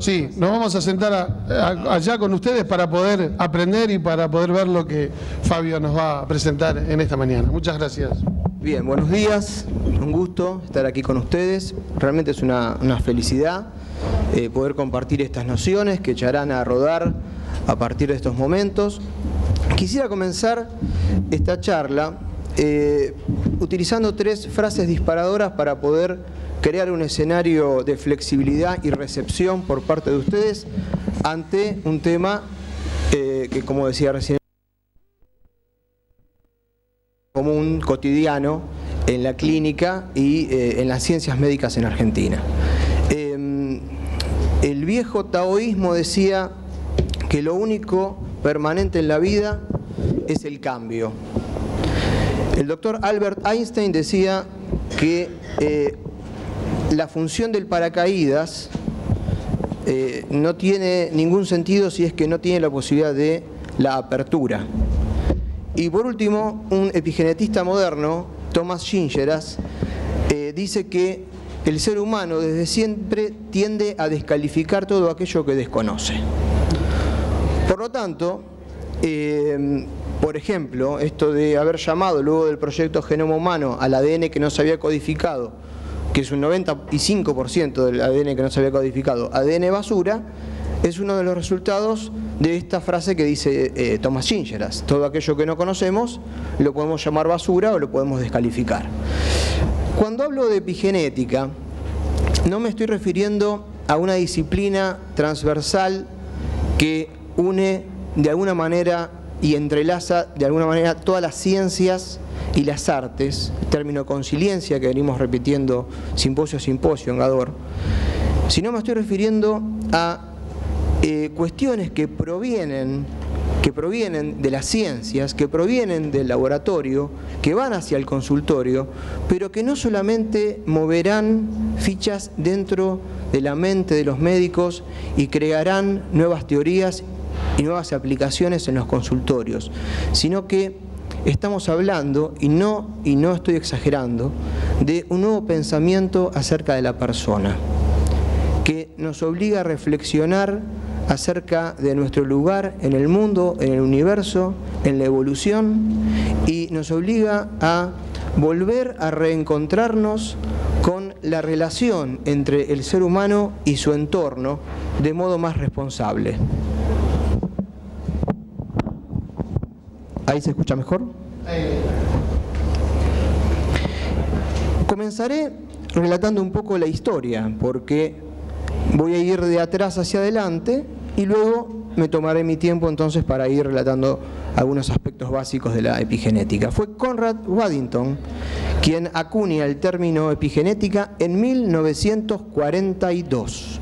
Sí, nos vamos a sentar allá con ustedes para poder aprender y para poder ver lo que Fabio nos va a presentar en esta mañana. Muchas gracias. Bien, buenos días, un gusto estar aquí con ustedes. Realmente es una felicidad poder compartir estas nociones que echarán a rodar a partir de estos momentos. Quisiera comenzar esta charla utilizando 3 frases disparadoras para poder crear un escenario de flexibilidad y recepción por parte de ustedes ante un tema que, como decía recién, común, cotidiano en la clínica y en las ciencias médicas en Argentina. El viejo taoísmo decía que lo único permanente en la vida es el cambio. El doctor Albert Einstein decía que la función del paracaídas no tiene ningún sentido si es que no tiene la posibilidad de la apertura. Y por último, un epigenetista moderno, Thomas Gingeras, dice que el ser humano desde siempre tiende a descalificar todo aquello que desconoce. Por lo tanto, por ejemplo, esto de haber llamado luego del proyecto Genoma Humano al ADN que no se había codificado, que es un 95% del ADN que no se había codificado, ADN basura, es uno de los resultados de esta frase que dice Thomas Gingeras. Todo aquello que no conocemos lo podemos llamar basura o lo podemos descalificar. Cuando hablo de epigenética, no me estoy refiriendo a una disciplina transversal que une de alguna manera y entrelaza de alguna manera todas las ciencias y las artes, término conciliencia que venimos repitiendo simposio a simposio en Gador, sino me estoy refiriendo a cuestiones que provienen de las ciencias, que provienen del laboratorio, que van hacia el consultorio, pero que no solamente moverán fichas dentro de la mente de los médicos y crearán nuevas teorías y nuevas aplicaciones en los consultorios, sino que estamos hablando, y no estoy exagerando, de un nuevo pensamiento acerca de la persona, que nos obliga a reflexionar acerca de nuestro lugar en el mundo, en el universo, en la evolución, y nos obliga a volver a reencontrarnos con la relación entre el ser humano y su entorno de modo más responsable. ¿Ahí se escucha mejor? Comenzaré relatando un poco la historia, porque voy a ir de atrás hacia adelante y luego me tomaré mi tiempo entonces para ir relatando algunos aspectos básicos de la epigenética. Fue Conrad Waddington quien acuña el término epigenética en 1942,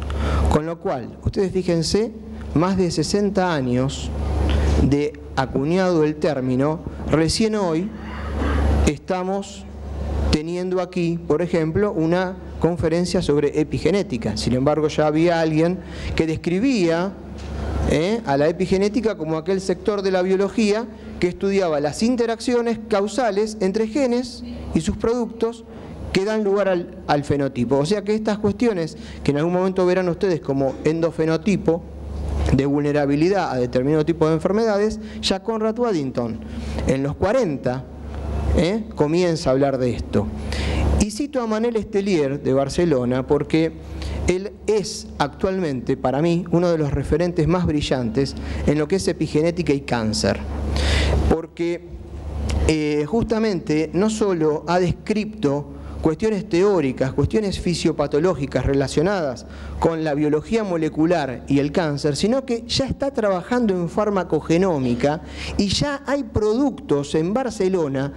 con lo cual, ustedes fíjense, más de 60 años de acuñado el término, recién hoy estamos teniendo aquí, por ejemplo, una conferencia sobre epigenética. Sin embargo, ya había alguien que describía a la epigenética como aquel sector de la biología que estudiaba las interacciones causales entre genes y sus productos que dan lugar al fenotipo. O sea que estas cuestiones que en algún momento verán ustedes como endofenotipo, de vulnerabilidad a determinado tipo de enfermedades, ya Conrad Waddington en los 40 comienza a hablar de esto. Y cito a Manel Estelier de Barcelona porque él es actualmente para mí uno de los referentes más brillantes en lo que es epigenética y cáncer, porque justamente no solo ha descrito cuestiones teóricas, cuestiones fisiopatológicas relacionadas con la biología molecular y el cáncer, sino que ya está trabajando en farmacogenómica y ya hay productos en Barcelona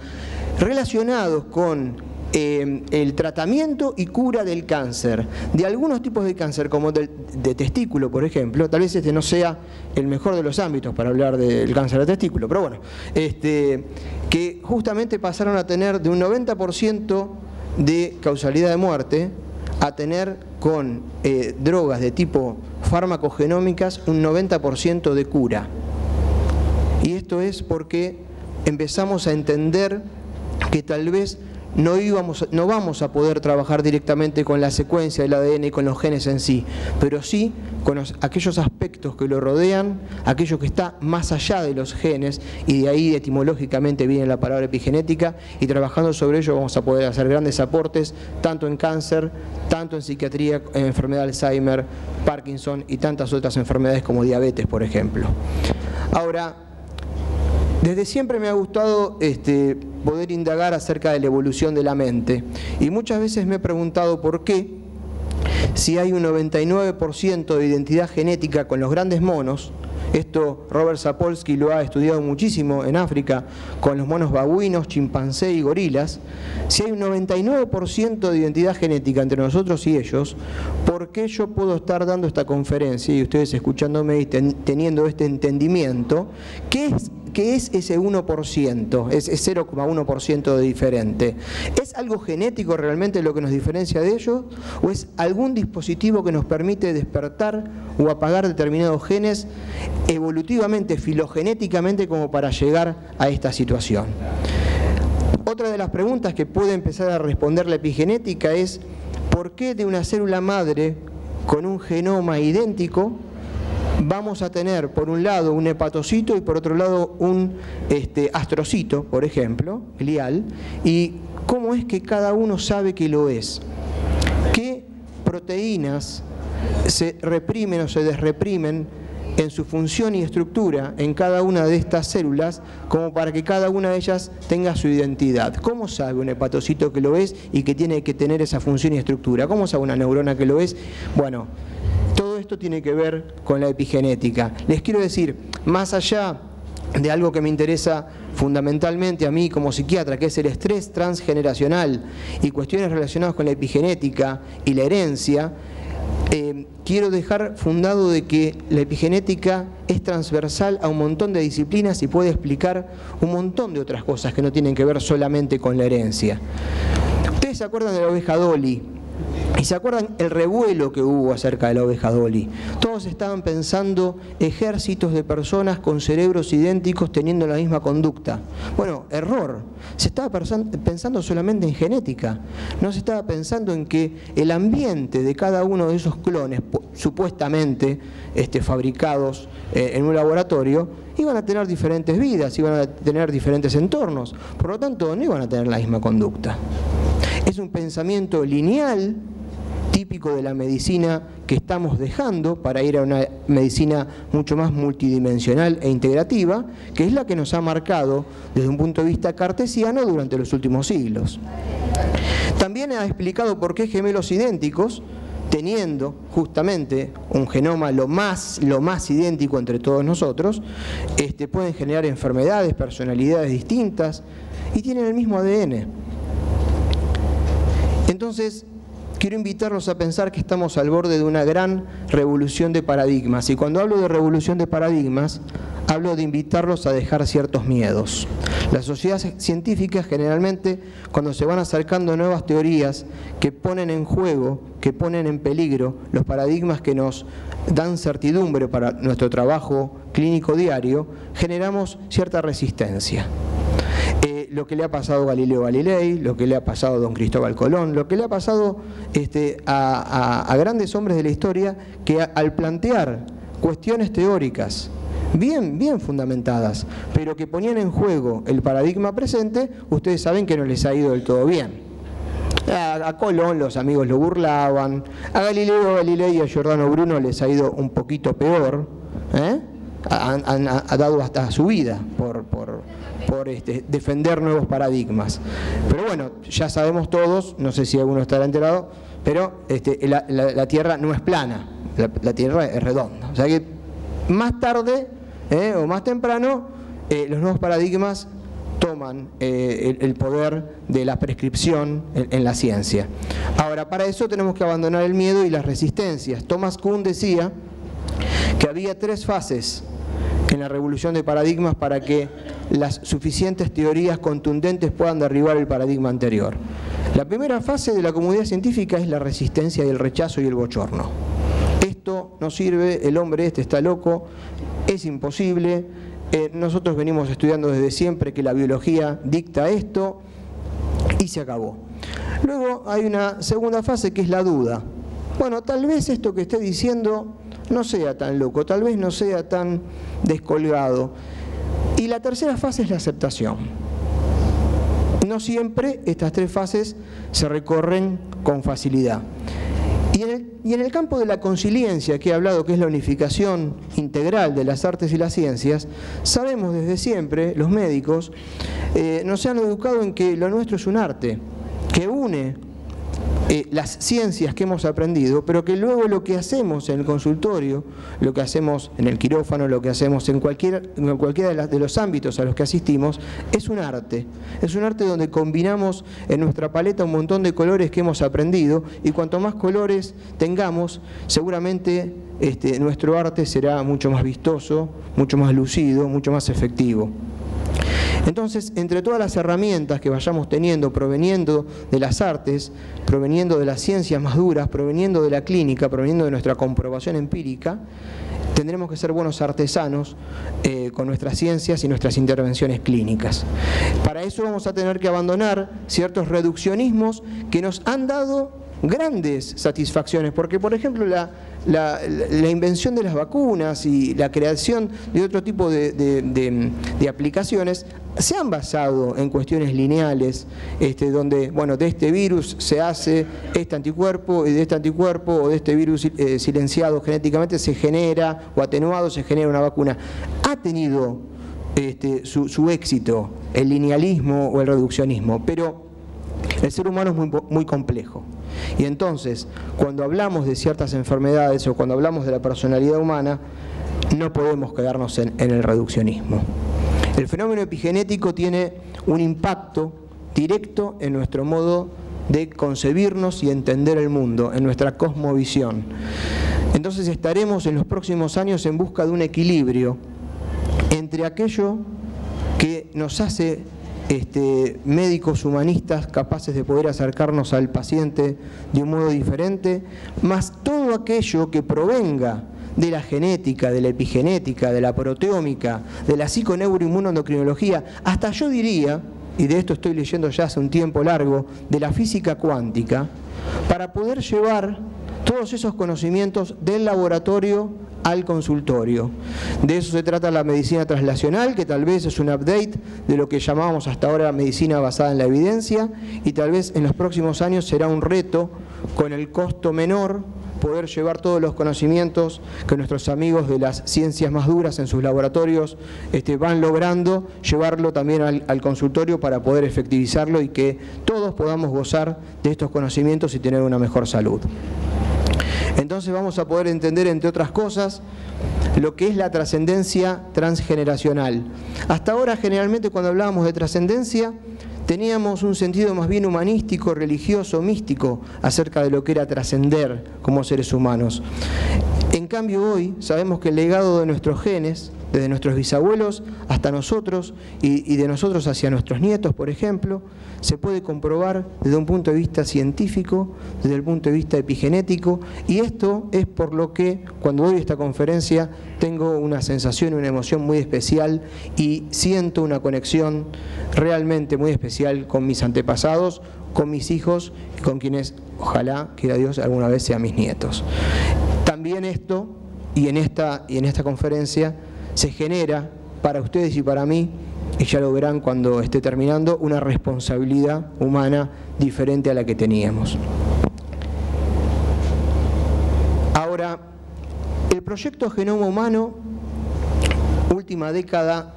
relacionados con el tratamiento y cura del cáncer, de algunos tipos de cáncer, como de testículo, por ejemplo. Tal vez este no sea el mejor de los ámbitos para hablar del cáncer de testículo, pero bueno, que justamente pasaron a tener de un 90% de causalidad de muerte a tener con drogas de tipo farmacogenómicas un 90% de cura. Y esto es porque empezamos a entender que tal vez no vamos a poder trabajar directamente con la secuencia del ADN y con los genes en sí, pero sí con aquellos aspectos que lo rodean, aquello que está más allá de los genes, y de ahí etimológicamente viene la palabra epigenética, y trabajando sobre ello vamos a poder hacer grandes aportes, tanto en cáncer, tanto en psiquiatría, en enfermedad de Alzheimer, Parkinson y tantas otras enfermedades como diabetes, por ejemplo. Ahora, desde siempre me ha gustado poder indagar acerca de la evolución de la mente, y muchas veces me he preguntado por qué, si hay un 99% de identidad genética con los grandes monos. Esto Robert Sapolsky lo ha estudiado muchísimo en África con los monos babuinos, chimpancé y gorilas. Si hay un 99% de identidad genética entre nosotros y ellos, ¿por qué yo puedo estar dando esta conferencia y ustedes escuchándome y teniendo este entendimiento? ¿Qué es ese 1%? Es 0,1% de diferente. ¿Es algo genético realmente lo que nos diferencia de ellos? ¿O es algún dispositivo que nos permite despertar o apagar determinados genes evolutivamente, filogenéticamente, como para llegar a esta situación? Otra de las preguntas que puede empezar a responder la epigenética es: ¿por qué de una célula madre con un genoma idéntico vamos a tener por un lado un hepatocito y por otro lado un astrocito, por ejemplo, glial? ¿Y cómo es que cada uno sabe que lo es? ¿Qué proteínas se reprimen o se desreprimen en su función y estructura en cada una de estas células, como para que cada una de ellas tenga su identidad? ¿Cómo sabe un hepatocito que lo es y que tiene que tener esa función y estructura? ¿Cómo sabe una neurona que lo es? Bueno, todo esto tiene que ver con la epigenética. Les quiero decir, más allá de algo que me interesa fundamentalmente a mí como psiquiatra, que es el estrés transgeneracional y cuestiones relacionadas con la epigenética y la herencia, quiero dejar fundado de que la epigenética es transversal a un montón de disciplinas y puede explicar un montón de otras cosas que no tienen que ver solamente con la herencia. ¿Ustedes se acuerdan de la oveja Dolly? ¿Y se acuerdan el revuelo que hubo acerca de la oveja Dolly? Todos estaban pensando ejércitos de personas con cerebros idénticos teniendo la misma conducta. Bueno, error. Se estaba pensando solamente en genética. No se estaba pensando en que el ambiente de cada uno de esos clones, supuestamente fabricados en un laboratorio, iban a tener diferentes vidas, iban a tener diferentes entornos. Por lo tanto, no iban a tener la misma conducta. Es un pensamiento lineal, típico de la medicina que estamos dejando para ir a una medicina mucho más multidimensional e integrativa, que es la que nos ha marcado desde un punto de vista cartesiano durante los últimos siglos. También ha explicado por qué gemelos idénticos, teniendo justamente un genoma lo más idéntico entre todos nosotros, pueden generar enfermedades, personalidades distintas y tienen el mismo ADN. Entonces, quiero invitarlos a pensar que estamos al borde de una gran revolución de paradigmas. Y cuando hablo de revolución de paradigmas, hablo de invitarlos a dejar ciertos miedos. Las sociedades científicas generalmente, cuando se van acercando a nuevas teorías que ponen en juego, que ponen en peligro los paradigmas que nos dan certidumbre para nuestro trabajo clínico diario, generamos cierta resistencia. Lo que le ha pasado a Galileo Galilei, lo que le ha pasado a don Cristóbal Colón, lo que le ha pasado a grandes hombres de la historia que al plantear cuestiones teóricas bien fundamentadas, pero que ponían en juego el paradigma presente, ustedes saben que no les ha ido del todo bien. A Colón los amigos lo burlaban, a Galileo Galilei y a Giordano Bruno les ha ido un poquito peor, ha dado hasta su vida por defender nuevos paradigmas. Pero bueno, ya sabemos todos, no sé si alguno estará enterado, pero la Tierra no es plana, la Tierra es redonda. O sea que más tarde o más temprano los nuevos paradigmas toman el poder de la prescripción en la ciencia. Ahora, para eso tenemos que abandonar el miedo y las resistencias. Thomas Kuhn decía que había 3 fases en la revolución de paradigmas para que las suficientes teorías contundentes puedan derribar el paradigma anterior. La primera fase de la comunidad científica es la resistencia y el rechazo y el bochorno. Esto no sirve, el hombre está loco, es imposible. Nosotros venimos estudiando desde siempre que la biología dicta esto y se acabó. Luego hay una segunda fase que es la duda. Bueno, tal vez esto que esté diciendo no sea tan loco, tal vez no sea tan descolgado. Y la tercera fase es la aceptación. No siempre estas tres fases se recorren con facilidad. Y en el campo de la consiliencia que he hablado, que es la unificación integral de las artes y las ciencias, sabemos desde siempre, los médicos, nos han educado en que lo nuestro es un arte, que une las ciencias que hemos aprendido, pero que luego lo que hacemos en el consultorio, lo que hacemos en el quirófano, lo que hacemos en cualquiera de los ámbitos a los que asistimos, es un arte. Es un arte donde combinamos en nuestra paleta un montón de colores que hemos aprendido, y cuanto más colores tengamos, seguramente nuestro arte será mucho más vistoso, mucho más lucido, mucho más efectivo. Entonces, entre todas las herramientas que vayamos teniendo, proveniendo de las artes, proveniendo de las ciencias más duras, proveniendo de la clínica, proveniendo de nuestra comprobación empírica, tendremos que ser buenos artesanos con nuestras ciencias y nuestras intervenciones clínicas. Para eso vamos a tener que abandonar ciertos reduccionismos que nos han dado grandes satisfacciones, porque por ejemplo la invención de las vacunas y la creación de otro tipo de aplicaciones se han basado en cuestiones lineales, donde, bueno, de este virus se hace este anticuerpo, y de este anticuerpo o de este virus silenciado genéticamente se genera, o atenuado se genera una vacuna. Ha tenido su éxito el linealismo o el reduccionismo, pero el ser humano es muy complejo. Y entonces, cuando hablamos de ciertas enfermedades o cuando hablamos de la personalidad humana, no podemos quedarnos en el reduccionismo. El fenómeno epigenético tiene un impacto directo en nuestro modo de concebirnos y entender el mundo, en nuestra cosmovisión. Entonces estaremos en los próximos años en busca de un equilibrio entre aquello que nos hace médicos humanistas capaces de poder acercarnos al paciente de un modo diferente, más todo aquello que provenga de la genética, de la epigenética, de la proteómica, de la psiconeuroinmunoendocrinología, hasta yo diría, y de esto estoy leyendo ya hace un tiempo largo, de la física cuántica, para poder llevar todos esos conocimientos del laboratorio al consultorio. De eso se trata la medicina translacional, que tal vez es un update de lo que llamábamos hasta ahora medicina basada en la evidencia, y tal vez en los próximos años será un reto con el costo menor poder llevar todos los conocimientos que nuestros amigos de las ciencias más duras en sus laboratorios van logrando, llevarlo también al consultorio para poder efectivizarlo y que todos podamos gozar de estos conocimientos y tener una mejor salud. Entonces vamos a poder entender, entre otras cosas, lo que es la trascendencia transgeneracional. Hasta ahora, generalmente, cuando hablábamos de trascendencia, teníamos un sentido más bien humanístico, religioso, místico, acerca de lo que era trascender como seres humanos. En cambio, hoy sabemos que el legado de nuestros genes, desde nuestros bisabuelos hasta nosotros y de nosotros hacia nuestros nietos, por ejemplo, se puede comprobar desde un punto de vista científico, desde el punto de vista epigenético, y esto es por lo que cuando doy esta conferencia tengo una sensación, una emoción muy especial y siento una conexión realmente muy especial con mis antepasados, con mis hijos y con quienes, ojalá, quiera Dios, alguna vez sean mis nietos. También esto, y en esta conferencia, se genera para ustedes y para mí, y ya lo verán cuando esté terminando, una responsabilidad humana diferente a la que teníamos. Ahora, el proyecto Genoma Humano, última década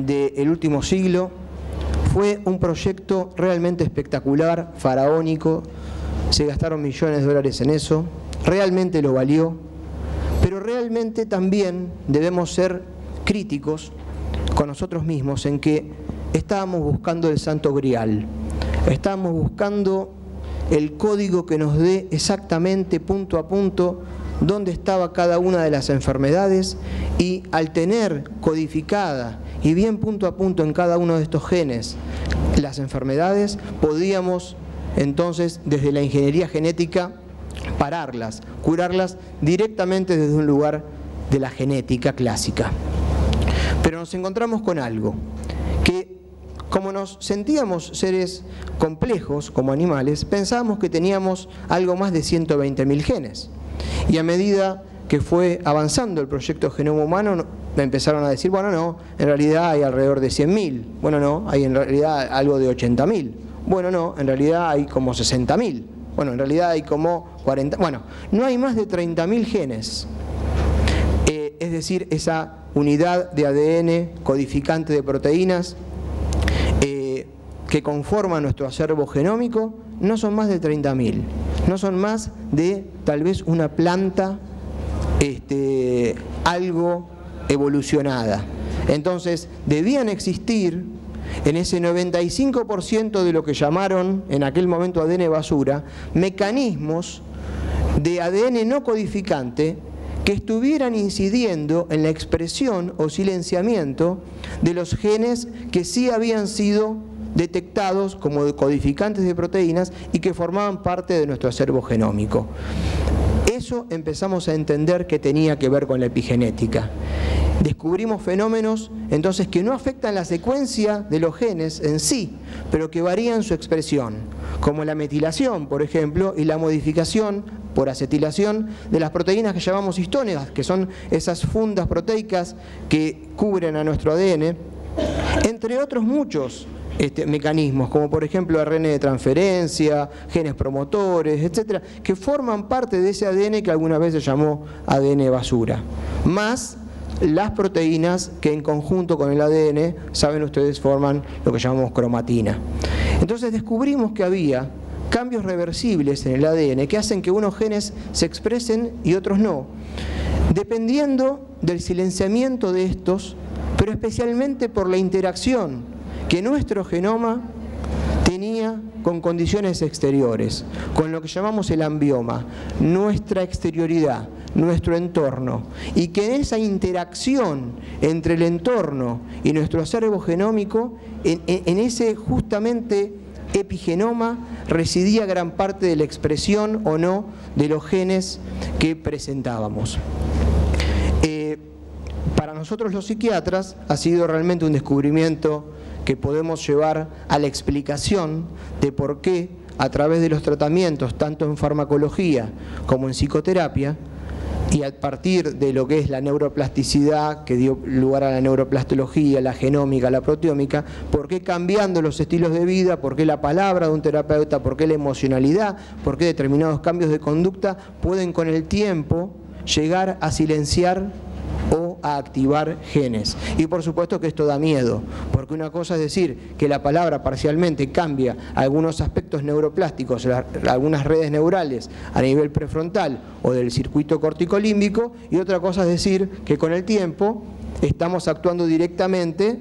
del último siglo, fue un proyecto realmente espectacular, faraónico, se gastaron millones de dólares en eso, realmente lo valió, pero realmente también debemos ser críticos con nosotros mismos en que estábamos buscando el santo grial, estábamos buscando el código que nos dé exactamente punto a punto dónde estaba cada una de las enfermedades, y al tener codificada y bien punto a punto en cada uno de estos genes las enfermedades, podíamos entonces desde la ingeniería genética pararlas, curarlas directamente desde un lugar de la genética clásica. Pero nos encontramos con algo, que como nos sentíamos seres complejos como animales, pensábamos que teníamos algo más de 120.000 genes. Y a medida que fue avanzando el proyecto Genoma Humano, me empezaron a decir, bueno, no, en realidad hay alrededor de 100.000. Bueno, no, hay en realidad algo de 80.000. Bueno, no, en realidad hay como 60.000. Bueno, en realidad hay como 40. Bueno, no hay más de 30.000 genes. Es decir, esa unidad de ADN codificante de proteínas que conforman nuestro acervo genómico, no son más de 30.000. No son más de tal vez una planta algo evolucionada. Entonces, debían existir en ese 95% de lo que llamaron en aquel momento ADN basura, mecanismos de ADN no codificante que estuvieran incidiendo en la expresión o silenciamiento de los genes que sí habían sido detectados como codificantes de proteínas y que formaban parte de nuestro acervo genómico. Eso empezamos a entender que tenía que ver con la epigenética. Descubrimos fenómenos entonces que no afectan la secuencia de los genes en sí, pero que varían su expresión, como la metilación, por ejemplo, y la modificación por acetilación de las proteínas que llamamos histónicas, que son esas fundas proteicas que cubren a nuestro ADN, entre otros muchos mecanismos, como por ejemplo ARN de transferencia, genes promotores, etcétera, que forman parte de ese ADN que alguna vez se llamó ADN basura, más las proteínas que en conjunto con el ADN, saben ustedes, forman lo que llamamos cromatina. Entonces descubrimos que había cambios reversibles en el ADN que hacen que unos genes se expresen y otros no, dependiendo del silenciamiento de estos, pero especialmente por la interacción que nuestro genoma tenía con condiciones exteriores, con lo que llamamos el ambioma, nuestra exterioridad, nuestro entorno, y que en esa interacción entre el entorno y nuestro acervo genómico, en ese justamente epigenoma residía gran parte de la expresión o no de los genes que presentábamos. Para nosotros los psiquiatras ha sido realmente un descubrimiento que podemos llevar a la explicación de por qué a través de los tratamientos, tanto en farmacología como en psicoterapia, y a partir de lo que es la neuroplasticidad que dio lugar a la neuroplastología, la genómica, la proteómica, por qué cambiando los estilos de vida, por qué la palabra de un terapeuta, por qué la emocionalidad, por qué determinados cambios de conducta pueden con el tiempo llegar a silenciar o a activar genes. Y por supuesto que esto da miedo, porque una cosa es decir que la palabra parcialmente cambia algunos aspectos neuroplásticos, algunas redes neurales a nivel prefrontal o del circuito corticolímbico, y otra cosa es decir que con el tiempo estamos actuando directamente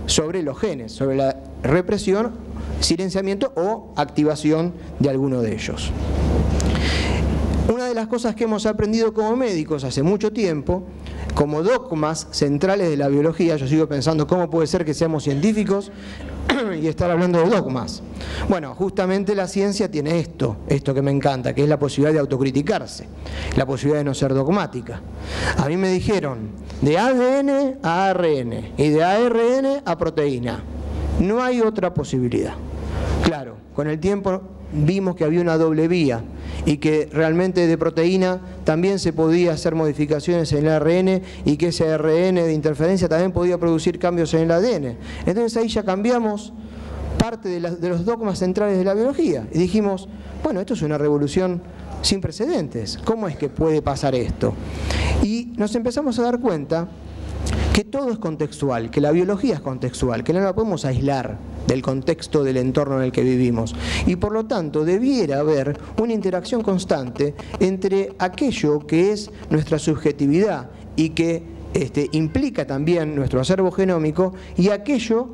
sobre los genes, sobre la represión, silenciamiento o activación de alguno de ellos. Una de las cosas que hemos aprendido como médicos hace mucho tiempo, como dogmas centrales de la biología, yo sigo pensando cómo puede ser que seamos científicos y estar hablando de dogmas. Bueno, justamente la ciencia tiene esto que me encanta, que es la posibilidad de autocriticarse, la posibilidad de no ser dogmática. A mí me dijeron de ADN a ARN y de ARN a proteína. No hay otra posibilidad. Claro, con el tiempo vimos que había una doble vía y que realmente de proteína también se podía hacer modificaciones en el ARN y que ese ARN de interferencia también podía producir cambios en el ADN. Entonces ahí ya cambiamos parte de los dogmas centrales de la biología y dijimos, bueno, esto es una revolución sin precedentes. ¿Cómo es que puede pasar esto? Y nos empezamos a dar cuenta que todo es contextual, que la biología es contextual, que no la podemos aislar del contexto del entorno en el que vivimos. Y por lo tanto debiera haber una interacción constante entre aquello que es nuestra subjetividad y que implica también nuestro acervo genómico y aquello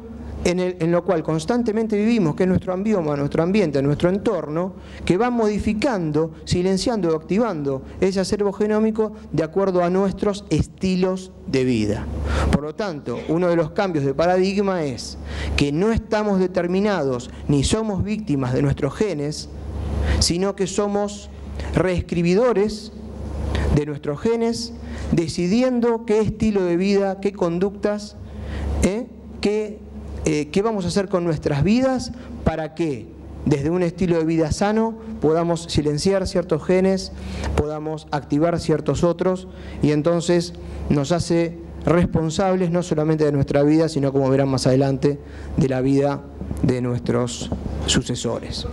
en lo cual constantemente vivimos, que es nuestro ambioma, nuestro ambiente, nuestro entorno, que va modificando, silenciando o activando ese acervo genómico de acuerdo a nuestros estilos de vida. Por lo tanto, uno de los cambios de paradigma es que no estamos determinados ni somos víctimas de nuestros genes, sino que somos reescribidores de nuestros genes, decidiendo qué estilo de vida, qué conductas, qué qué vamos a hacer con nuestras vidas para que desde un estilo de vida sano podamos silenciar ciertos genes, podamos activar ciertos otros, y entonces nos hace responsables no solamente de nuestra vida, sino, como verán más adelante, de la vida de nuestros sucesores.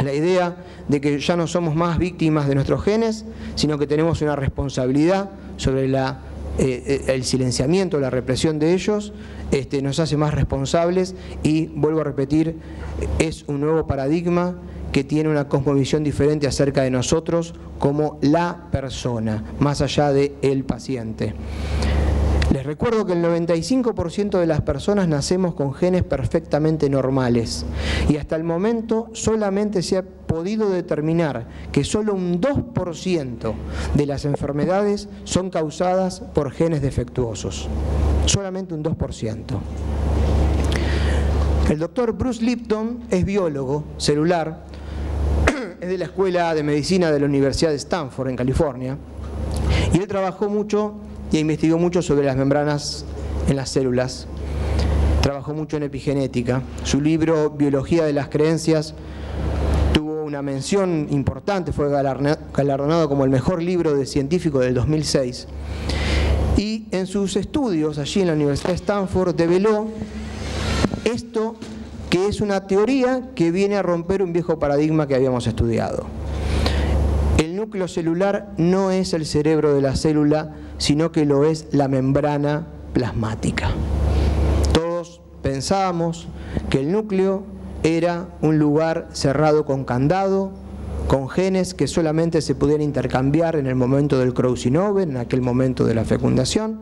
La idea de que ya no somos más víctimas de nuestros genes, sino que tenemos una responsabilidad sobre el silenciamiento, la represión de ellos, nos hace más responsables, y vuelvo a repetir, es un nuevo paradigma que tiene una cosmovisión diferente acerca de nosotros como la persona, más allá del paciente. Les recuerdo que el 95% de las personas nacemos con genes perfectamente normales, y hasta el momento solamente se ha podido determinar que solo un 2% de las enfermedades son causadas por genes defectuosos. Solamente un 2%. El doctor Bruce Lipton es biólogo celular, es de la Escuela de Medicina de la Universidad de Stanford, en California, y él trabajó mucho y investigó mucho sobre las membranas en las células. Trabajó mucho en epigenética. Su libro Biología de las Creencias tuvo una mención importante, fue galardonado como el mejor libro de científico del 2006. Y en sus estudios allí en la Universidad de Stanford develó esto, que es una teoría que viene a romper un viejo paradigma que habíamos estudiado. El núcleo celular no es el cerebro de la célula, sino que lo es la membrana plasmática. Todos pensábamos que el núcleo era un lugar cerrado con candado, con genes que solamente se podían intercambiar en el momento del crossing over, en aquel momento de la fecundación,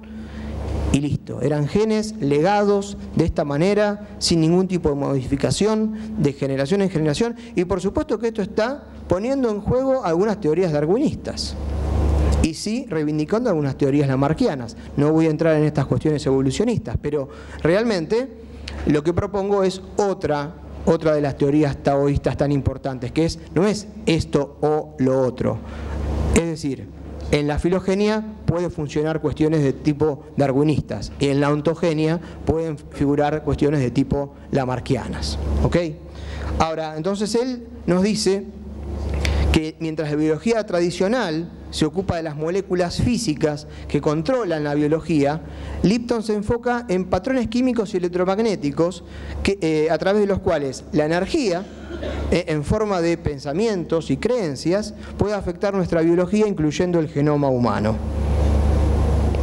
y listo. Eran genes legados de esta manera, sin ningún tipo de modificación, de generación en generación, y por supuesto que esto está poniendo en juego algunas teorías darwinistas, y sí reivindicando algunas teorías lamarckianas. No voy a entrar en estas cuestiones evolucionistas, pero realmente lo que propongo es otra de las teorías taoístas tan importantes, que no es esto o lo otro. Es decir, en la filogenia pueden funcionar cuestiones de tipo darwinistas, y en la ontogenia pueden figurar cuestiones de tipo lamarckianas. ¿Ok? Ahora, entonces él nos dice que mientras la biología tradicional se ocupa de las moléculas físicas que controlan la biología, Lipton se enfoca en patrones químicos y electromagnéticos a través de los cuales la energía, en forma de pensamientos y creencias, puede afectar nuestra biología, incluyendo el genoma humano.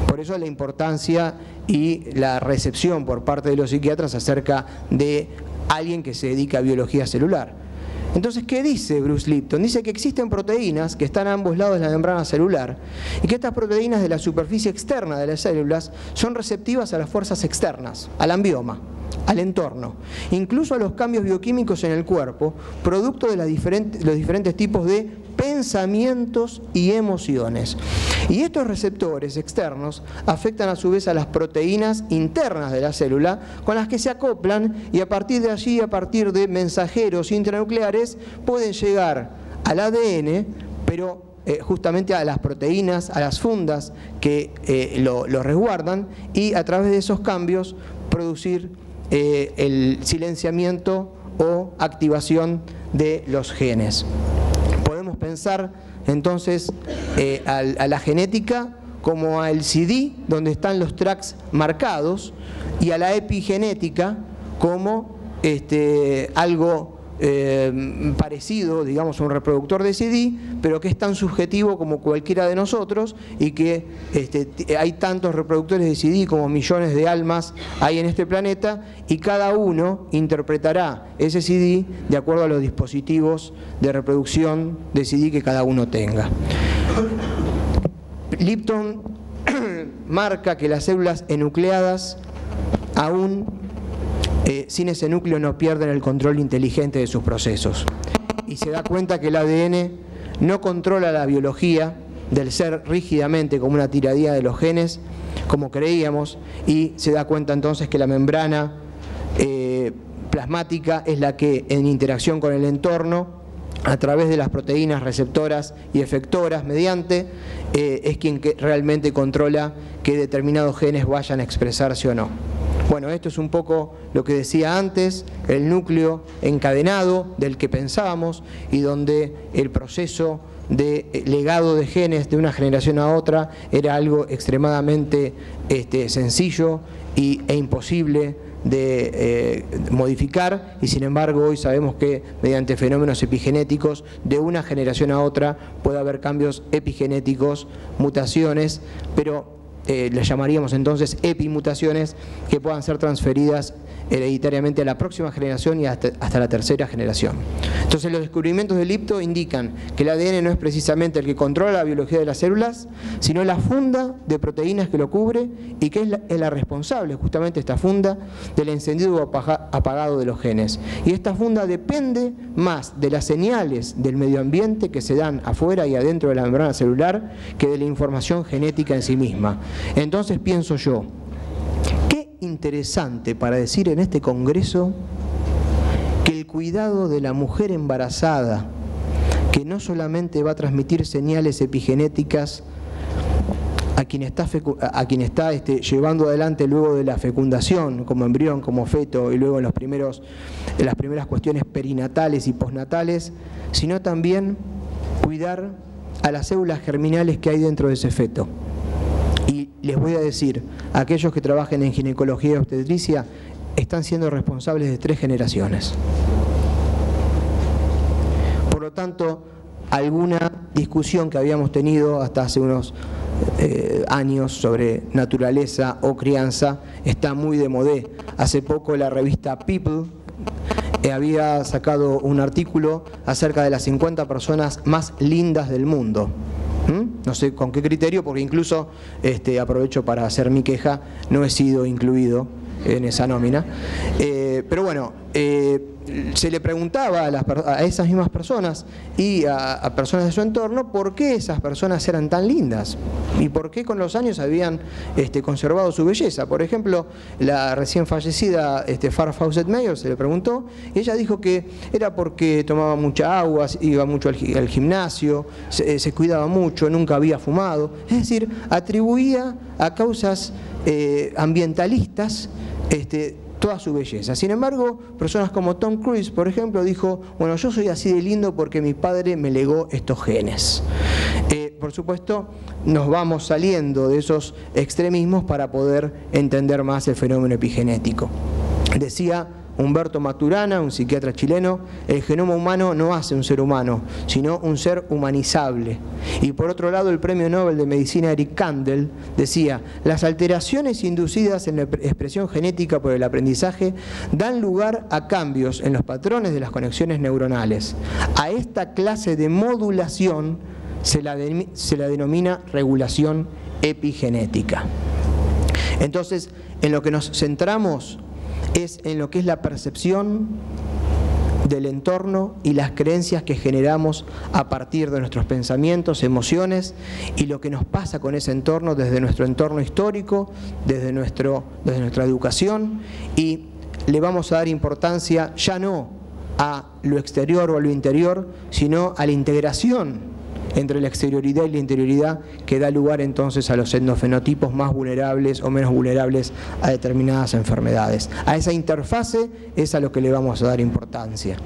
Por eso la importancia y la recepción por parte de los psiquiatras acerca de alguien que se dedica a biología celular. Entonces, ¿qué dice Bruce Lipton? Dice que existen proteínas que están a ambos lados de la membrana celular, y que estas proteínas de la superficie externa de las células son receptivas a las fuerzas externas, al ambioma, al entorno, incluso a los cambios bioquímicos en el cuerpo, producto de los diferentes tipos de pensamientos y emociones. Y estos receptores externos afectan a su vez a las proteínas internas de la célula, con las que se acoplan, y a partir de allí, a partir de mensajeros intranucleares, pueden llegar al ADN, pero justamente a las proteínas, a las fundas que lo resguardan, y a través de esos cambios producir el silenciamiento o activación de los genes. Podemos pensar entonces a la genética como al CD donde están los tracks marcados, y a la epigenética como algo parecido, digamos, a un reproductor de CD, pero que es tan subjetivo como cualquiera de nosotros, y que hay tantos reproductores de CD como millones de almas hay en este planeta, y cada uno interpretará ese CD de acuerdo a los dispositivos de reproducción de CD que cada uno tenga. Lipton marca que las células enucleadas aún sin ese núcleo no pierden el control inteligente de sus procesos, y se da cuenta que el ADN no controla la biología del ser rígidamente como una tiradía de los genes, como creíamos, y se da cuenta entonces que la membrana plasmática es la que, en interacción con el entorno, a través de las proteínas receptoras y efectoras mediante, es quien realmente controla que determinados genes vayan a expresarse o no. Bueno, esto es un poco lo que decía antes, el núcleo encadenado del que pensábamos y donde el proceso de legado de genes de una generación a otra era algo extremadamente sencillo e imposible de modificar, y sin embargo hoy sabemos que mediante fenómenos epigenéticos de una generación a otra puede haber cambios epigenéticos, mutaciones, pero les llamaríamos entonces epimutaciones, que puedan ser transferidas hereditariamente a la próxima generación y hasta la tercera generación. Entonces los descubrimientos de Lipto indican que el ADN no es precisamente el que controla la biología de las células, sino la funda de proteínas que lo cubre, y que es la responsable, justamente esta funda, del encendido o apagado de los genes. Y esta funda depende más de las señales del medio ambiente que se dan afuera y adentro de la membrana celular que de la información genética en sí misma. Entonces pienso yo, qué interesante para decir en este congreso que el cuidado de la mujer embarazada, que no solamente va a transmitir señales epigenéticas a quien está llevando adelante luego de la fecundación, como embrión, como feto, y luego en las primeras cuestiones perinatales y postnatales, sino también cuidar a las células germinales que hay dentro de ese feto. Y les voy a decir, aquellos que trabajen en ginecología y obstetricia están siendo responsables de 3 generaciones. Por lo tanto, alguna discusión que habíamos tenido hasta hace unos años sobre naturaleza o crianza está muy de modé. Hace poco la revista People había sacado un artículo acerca de las 50 personas más lindas del mundo. No sé con qué criterio, porque incluso aprovecho para hacer mi queja, no he sido incluido en esa nómina. Pero bueno, se le preguntaba a esas mismas personas y a personas de su entorno por qué esas personas eran tan lindas y por qué con los años habían conservado su belleza. Por ejemplo, la recién fallecida Farrah Fawcett Mayer se le preguntó y ella dijo que era porque tomaba mucha agua, iba mucho al gimnasio, se cuidaba mucho, nunca había fumado. Es decir, atribuía a causas ambientalistas toda su belleza. Sin embargo, personas como Tom Cruise, por ejemplo, dijo, bueno, yo soy así de lindo porque mi padre me legó estos genes. Por supuesto, nos vamos saliendo de esos extremismos para poder entender más el fenómeno epigenético. Decía Humberto Maturana, un psiquiatra chileno, el genoma humano no hace un ser humano, sino un ser humanizable. Y por otro lado, el premio Nobel de Medicina Eric Kandel decía, las alteraciones inducidas en la expresión genética por el aprendizaje dan lugar a cambios en los patrones de las conexiones neuronales. A esta clase de modulación se la denomina regulación epigenética. Entonces, en lo que nos centramos es en lo que es la percepción del entorno y las creencias que generamos a partir de nuestros pensamientos, emociones y lo que nos pasa con ese entorno desde nuestro entorno histórico, desde nuestra educación, y le vamos a dar importancia ya no a lo exterior o a lo interior, sino a la integración entre la exterioridad y la interioridad que da lugar entonces a los etnofenotipos más vulnerables o menos vulnerables a determinadas enfermedades. A esa interfase es a lo que le vamos a dar importancia.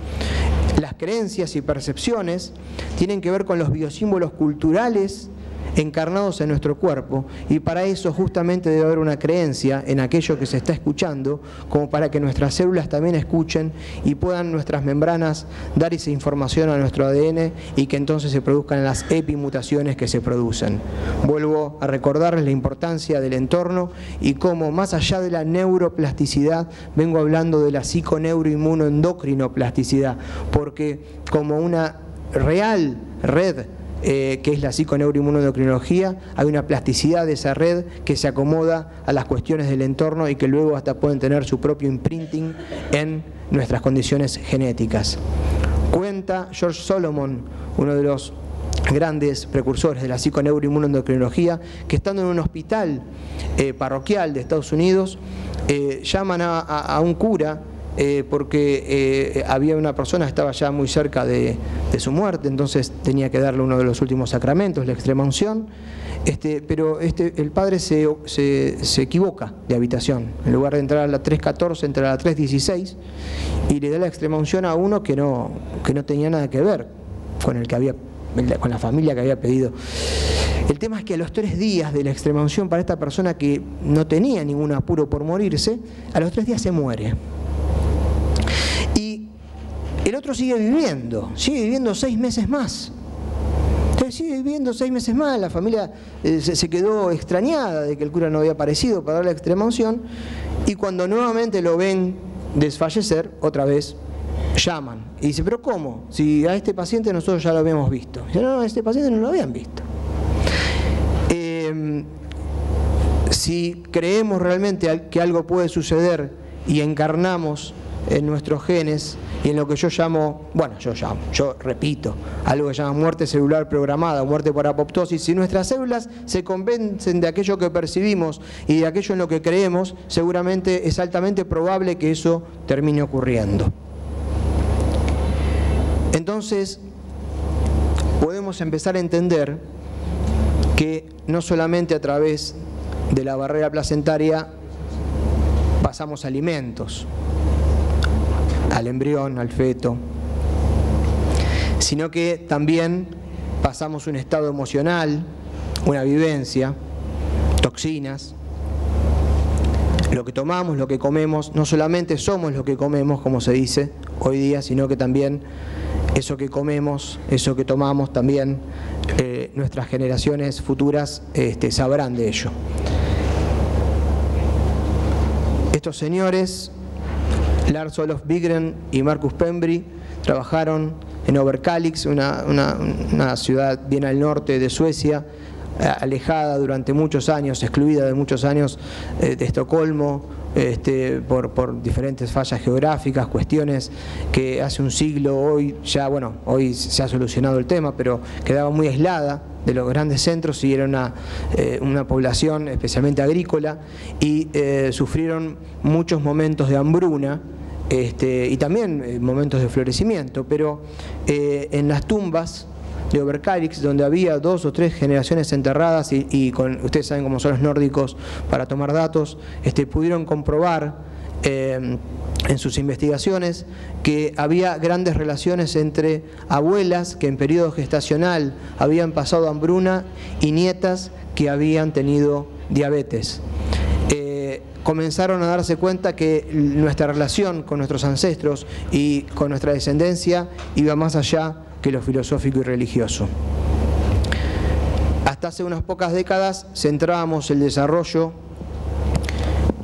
Las creencias y percepciones tienen que ver con los biosímbolos culturales encarnados en nuestro cuerpo, y para eso justamente debe haber una creencia en aquello que se está escuchando, como para que nuestras células también escuchen y puedan nuestras membranas dar esa información a nuestro ADN y que entonces se produzcan las epimutaciones que se producen. Vuelvo a recordarles la importancia del entorno y cómo más allá de la neuroplasticidad vengo hablando de la psiconeuroinmunoendocrinoplasticidad, porque como una real red que es la psiconeuroinmunoendocrinología, hay una plasticidad de esa red que se acomoda a las cuestiones del entorno y que luego hasta pueden tener su propio imprinting en nuestras condiciones genéticas. Cuenta George Solomon, uno de los grandes precursores de la psiconeuroinmunoendocrinología, que estando en un hospital parroquial de Estados Unidos, llaman a un cura porque había una persona que estaba ya muy cerca de su muerte, entonces tenía que darle uno de los últimos sacramentos, la extrema unción, pero el padre se equivoca de habitación. En lugar de entrar a la 314, entra a la 316 y le da la extremaunción a uno que no tenía nada que ver con la familia que había pedido. El tema es que a los 3 días de la extremaunción para esta persona que no tenía ningún apuro por morirse, a los 3 días se muere. Y el otro sigue viviendo 6 meses más. Entonces sigue viviendo 6 meses más, la familia se quedó extrañada de que el cura no había aparecido para dar la extremaunción, y cuando nuevamente lo ven desfallecer, otra vez llaman. Y dice, ¿pero cómo? Si a este paciente nosotros ya lo habíamos visto. Dice, no, a este paciente no lo habían visto. Si creemos realmente que algo puede suceder y encarnamos en nuestros genes y en lo que yo repito, algo que se llama muerte celular programada, muerte por apoptosis, si nuestras células se convencen de aquello que percibimos y de aquello en lo que creemos, seguramente es altamente probable que eso termine ocurriendo. Entonces, podemos empezar a entender que no solamente a través de la barrera placentaria pasamos alimentos al embrión, al feto, sino que también pasamos un estado emocional, una vivencia, toxinas. Lo que tomamos, lo que comemos, no solamente somos lo que comemos, como se dice hoy día, sino que también eso que comemos, eso que tomamos, también nuestras generaciones futuras sabrán de ello. Estos señores, Lars Olof Wigren y Marcus Pembry, trabajaron en Överkalix, una ciudad bien al norte de Suecia, alejada durante muchos años, excluida de muchos años de Estocolmo, por diferentes fallas geográficas, cuestiones que hace un siglo, hoy se ha solucionado el tema, pero quedaba muy aislada de los grandes centros y era una población especialmente agrícola, y sufrieron muchos momentos de hambruna y también momentos de florecimiento, pero en las tumbas de Överkalix, donde había 2 o 3 generaciones enterradas ustedes saben cómo son los nórdicos para tomar datos, pudieron comprobar en sus investigaciones que había grandes relaciones entre abuelas que en periodo gestacional habían pasado hambruna y nietas que habían tenido diabetes. Comenzaron a darse cuenta que nuestra relación con nuestros ancestros y con nuestra descendencia iba más allá que lo filosófico y religioso. Hasta hace unas pocas décadas centrábamos el desarrollo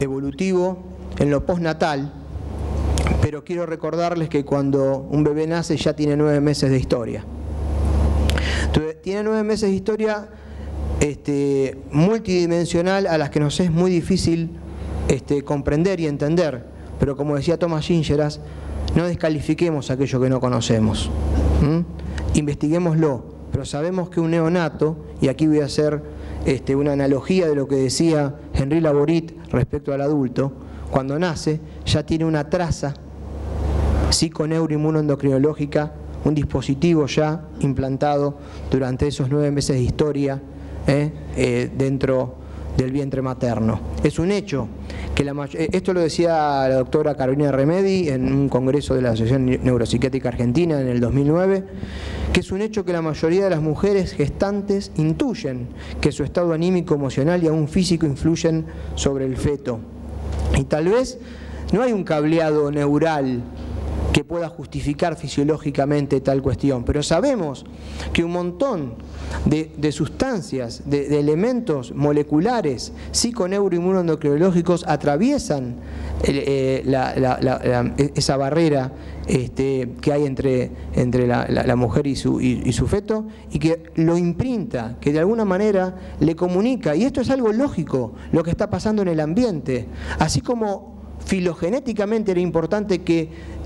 evolutivo en lo postnatal, pero quiero recordarles que cuando un bebé nace ya tiene 9 meses de historia. Entonces, tiene 9 meses de historia multidimensional, a las que nos es muy difícil comprender y entender, pero como decía Thomas Gingeras, no descalifiquemos aquello que no conocemos. Investiguémoslo, pero sabemos que un neonato, y aquí voy a hacer una analogía de lo que decía Henri Laborit respecto al adulto, cuando nace ya tiene una traza psiconeuroinmunoendocrinológica, un dispositivo ya implantado durante esos 9 meses de historia dentro del vientre materno. Es un hecho que esto lo decía la doctora Carolina Remedi en un congreso de la Asociación Neuropsiquiátrica Argentina en el 2009, que es un hecho que la mayoría de las mujeres gestantes intuyen que su estado anímico, emocional y aún físico influyen sobre el feto. Y tal vez no hay un cableado neural que pueda justificar fisiológicamente tal cuestión, pero sabemos que un montón de sustancias, de elementos moleculares psiconeuroinmunoendocrinológicos atraviesan esa barrera que hay entre la mujer y su feto, y que lo imprinta, que de alguna manera le comunica, y esto es algo lógico, lo que está pasando en el ambiente, así como filogenéticamente era importante que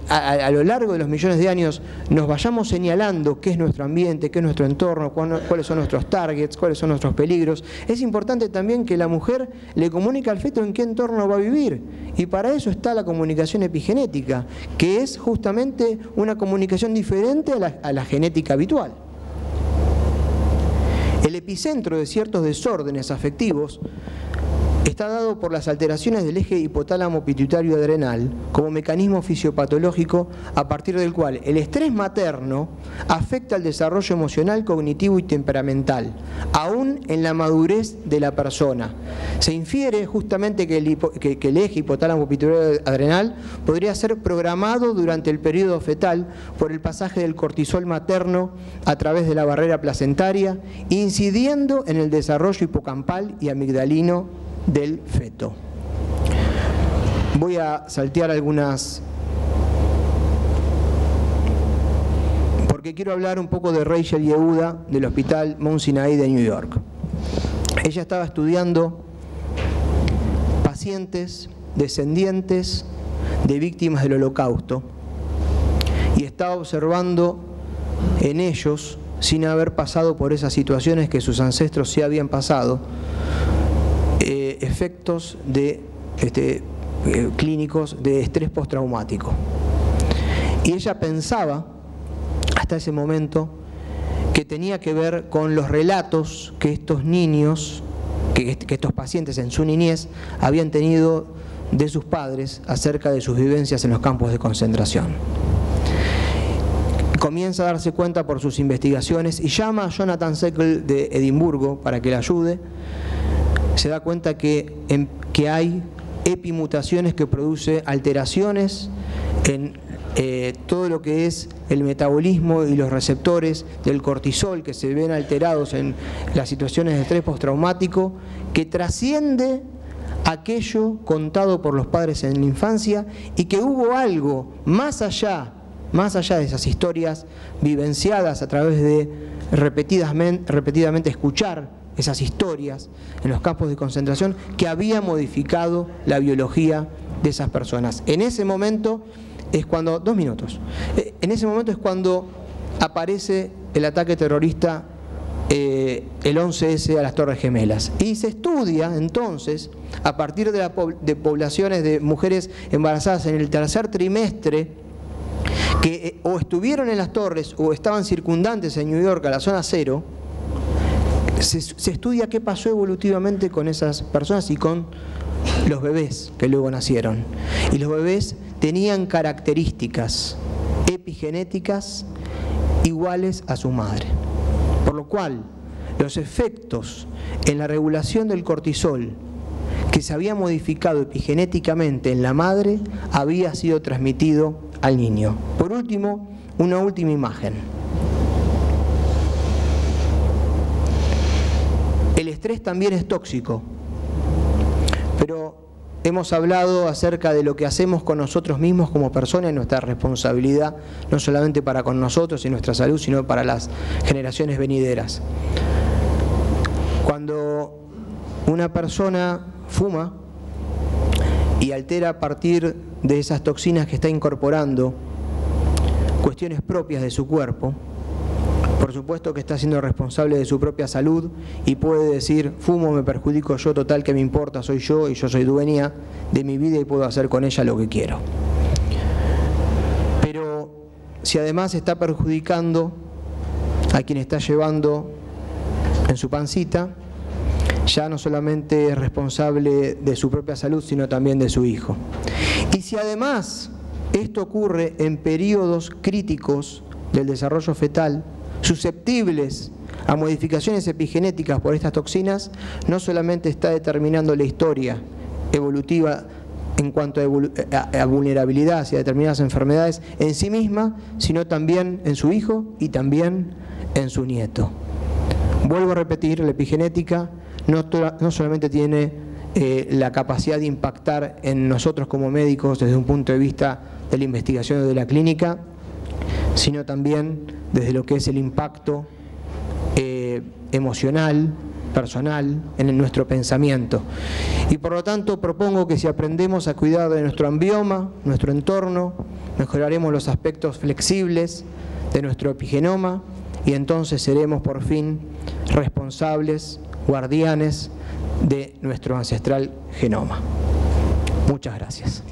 a lo largo de los millones de años nos vayamos señalando qué es nuestro ambiente, qué es nuestro entorno, cuáles son nuestros targets, cuáles son nuestros peligros. Es importante también que la mujer le comunique al feto en qué entorno va a vivir, y para eso está la comunicación epigenética, que es justamente una comunicación diferente a la genética habitual. El epicentro de ciertos desórdenes afectivos está dado por las alteraciones del eje hipotálamo pituitario adrenal como mecanismo fisiopatológico a partir del cual el estrés materno afecta el desarrollo emocional, cognitivo y temperamental, aún en la madurez de la persona. Se infiere justamente que el eje hipotálamo pituitario adrenal podría ser programado durante el periodo fetal por el pasaje del cortisol materno a través de la barrera placentaria, incidiendo en el desarrollo hipocampal y amigdalino del feto. Voy a saltear algunas porque quiero hablar un poco de Rachel Yehuda del Hospital Mount Sinai de New York. Ella estaba estudiando pacientes descendientes de víctimas del Holocausto y estaba observando en ellos, sin haber pasado por esas situaciones que sus ancestros sí habían pasado, efectos clínicos de estrés postraumático. Y ella pensaba, hasta ese momento, que tenía que ver con los relatos que estos niños, que estos pacientes en su niñez habían tenido de sus padres acerca de sus vivencias en los campos de concentración. Comienza a darse cuenta por sus investigaciones y llama a Jonathan Sekel de Edimburgo para que le ayude. Se da cuenta que hay epimutaciones que produce alteraciones en todo lo que es el metabolismo y los receptores del cortisol que se ven alterados en las situaciones de estrés postraumático, que trasciende aquello contado por los padres en la infancia y que hubo algo más allá de esas historias vivenciadas a través de repetidamente escuchar esas historias en los campos de concentración, que había modificado la biología de esas personas. En ese momento es cuando, en ese momento es cuando aparece el ataque terrorista, el 11S a las Torres Gemelas. Y se estudia entonces, a partir de poblaciones de mujeres embarazadas en el tercer trimestre, que o estuvieron en las torres o estaban circundantes en New York, a la zona cero. Se estudia qué pasó evolutivamente con esas personas y con los bebés que luego nacieron. Y los bebés tenían características epigenéticas iguales a su madre. Por lo cual, los efectos en la regulación del cortisol que se había modificado epigenéticamente en la madre había sido transmitido al niño. Por último, una última imagen. El estrés también es tóxico, pero hemos hablado acerca de lo que hacemos con nosotros mismos como personas y nuestra responsabilidad, no solamente para con nosotros y nuestra salud, sino para las generaciones venideras. Cuando una persona fuma y altera a partir de esas toxinas que está incorporando cuestiones propias de su cuerpo, por supuesto que está siendo responsable de su propia salud y puede decir: fumo, me perjudico yo, total que me importa, soy yo y yo soy dueña de mi vida y puedo hacer con ella lo que quiero. Pero si además está perjudicando a quien está llevando en su pancita, ya no solamente es responsable de su propia salud, sino también de su hijo. Y si además esto ocurre en periodos críticos del desarrollo fetal, susceptibles a modificaciones epigenéticas por estas toxinas, no solamente está determinando la historia evolutiva en cuanto a vulnerabilidad hacia determinadas enfermedades en sí misma, sino también en su hijo y también en su nieto. Vuelvo a repetir, la epigenética no solamente tiene la capacidad de impactar en nosotros como médicos desde un punto de vista de la investigación o de la clínica, sino también desde lo que es el impacto emocional, personal, en nuestro pensamiento. Y por lo tanto propongo que si aprendemos a cuidar de nuestro ambioma, nuestro entorno, mejoraremos los aspectos flexibles de nuestro epigenoma y entonces seremos por fin responsables, guardianes de nuestro ancestral genoma. Muchas gracias.